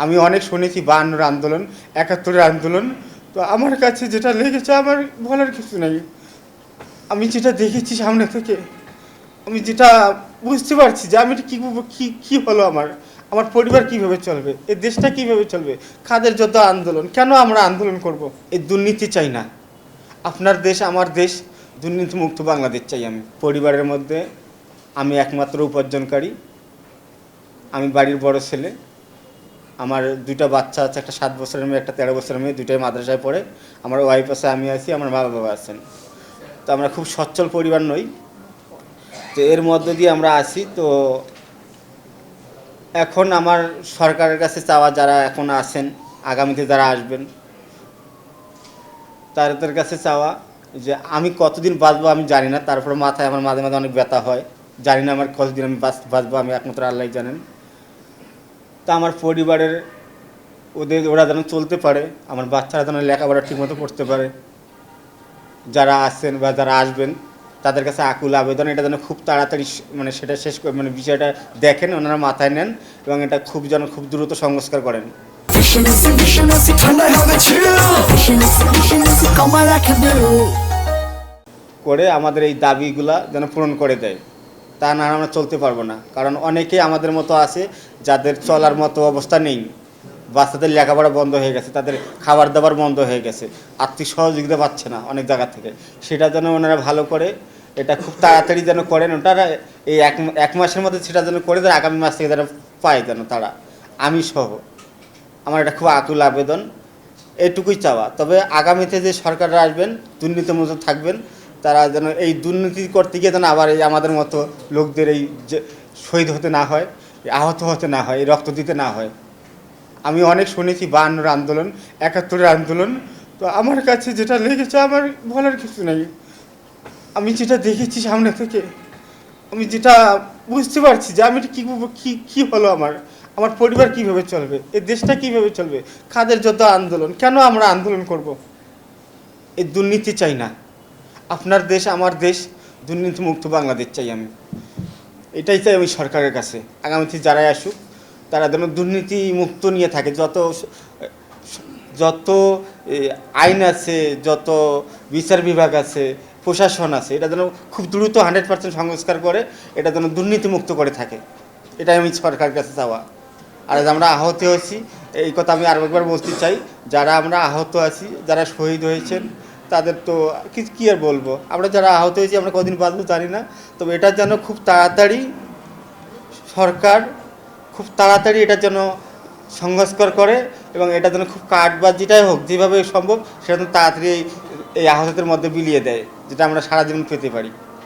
আমি অনেক শুনেছি ৫২-র আন্দোলন, ৭১-এর আন্দোলন। তো আমার কাছে যেটা লেগেছে আমার বলার কিছু নেই। আমি যেটা দেখেছি সামনে থেকে, আমি যেটা বুঝতে পারছি যে আমি এটা কী হলো আমার। আমার পরিবার কীভাবে চলবে? এই দেশটা কীভাবে চলবে? কাদের যত আন্দোলন, কেন আমরা আন্দোলন করব? এই দুর্নীতি চাই না। আপনার দেশ আমার দেশ, দুর্নীতিমুক্ত বাংলাদেশ চাই আমি। পরিবারের মধ্যে আমি একমাত্র উপার্জনকারী। আমি বাড়ির বড় ছেলে। আমার ২টা বাচ্চা আছে, একটা ৭ বছরের মেয়ে, একটা ১৩ বছরের মেয়ে, দুইটাই মাদ্রাসায় পড়ে। আমার ওয়াইফ আছে, আমি আছি, আমার মা বাবা আছেন। তো আমরা খুব সচ্ছল পরিবার নই। তো এর মধ্য দিয়ে আমরা আছি। তো এখন আমার সরকারের কাছে চাওয়া, যারা এখন আছেন, আগামীতে যারা আসবেন, তাদের কাছে চাওয়া যে আমি কতদিন বাঁচবো আমি জানি না। তারপরে মাথায় আমার মাঝে মাঝে অনেক ব্যথা হয়। জানি না আমার কতদিন আমি বাঁচবো, আমি একমাত্র আল্লাহই জানেন। তা আমার পরিবারের ওরা যেন চলতে পারে, আমার বাচ্চারা যেন লেখাপড়া ঠিকমতো পড়তে পারে, যারা আছেন বা যারা আসবেন তাদের কাছে আকুল আবেদন, এটা যেন খুব তাড়াতাড়ি মানে সেটা শেষ করে, মানে বিষয়টা দেখেন, ওনারা মাথায় নেন এবং এটা খুব দ্রুত সংস্কার করেন করে আমাদের এই দাবিগুলা যেন পূরণ করে দেয়। তা না আমরা চলতে পারবো না। কারণ অনেকেই আমাদের মতো আছে যাদের চলার মতো অবস্থা নেই। বাচ্চাদের লেখাপড়া বন্ধ হয়ে গেছে, তাদের খাবার দাবার বন্ধ হয়ে গেছে, আর্থিক সহযোগিতা পাচ্ছে না অনেক জায়গা থেকে। সেটা যেন ওনারা ভালো করে, এটা খুব তাড়াতাড়ি যেন করেন। ওনারা এই এক মাসের মধ্যে সেটা যেন করে দেয়, আগামী মাস থেকে যেন পায় যেন তারা, আমি সহ। আমার এটা খুব আকুল আবেদন, এটুকুই চাওয়া। তবে আগামীতে যে সরকাররা আসবেন, দুর্নীতিমুক্ত থাকবেন, তারা যেন এই দুর্নীতি করতে গিয়ে যেন আবার এই আমাদের মতো লোকদের এই যে শহীদ হতে না হয়, আহত হতে না হয়, রক্ত দিতে না হয়। আমি অনেক শুনেছি ৫২-র আন্দোলন, ৭১-এর আন্দোলন। তো আমার কাছে যেটা লেগেছে আমার বলার কিছু নেই। আমি যেটা দেখেছি সামনে থেকে, আমি যেটা বুঝতে পারছি যে আমি এটা কী হলো আমার। আমার পরিবার কীভাবে চলবে? এই দেশটা কীভাবে চলবে? কাদের যত আন্দোলন, কেন আমরা আন্দোলন করব? এই দুর্নীতি চাই না। আপনার দেশ আমার দেশ, দুর্নীতিমুক্ত বাংলাদেশ চাই আমি। এটাই চাই আমি সরকারের কাছে। আগামীতে যারাই আসুক তারা যেন দুর্নীতি মুক্ত নিয়ে থাকে। যত আইন আছে, যত বিচার বিভাগ আছে, প্রশাসন আছে, এটা যেন খুব দ্রুত 100% সংস্কার করে, এটা যেন দুর্নীতিমুক্ত করে থাকে। এটাই আমি সরকারের কাছে চাওয়া। আর আমরা আহত হয়েছি, এই কথা আমি আরও একবার বলতে চাই, যারা আমরা আহত আছি, যারা শহীদ হয়েছেন, তাদের তো কী আর বলবো। আমরা যারা আহত হয়েছি আমরা কদিন বাঁচবো জানি না। তবে এটা যেন খুব তাড়াতাড়ি সরকার এটা যেন সংস্কার করে এবং এটা যেন খুব কাটবাজিটাই হোক, যেভাবে সম্ভব সেটা যেন তাড়াতাড়ি এই আহতদের মধ্যে বিলিয়ে দেয়, যেটা আমরা সারা জীবন পেতে পারি।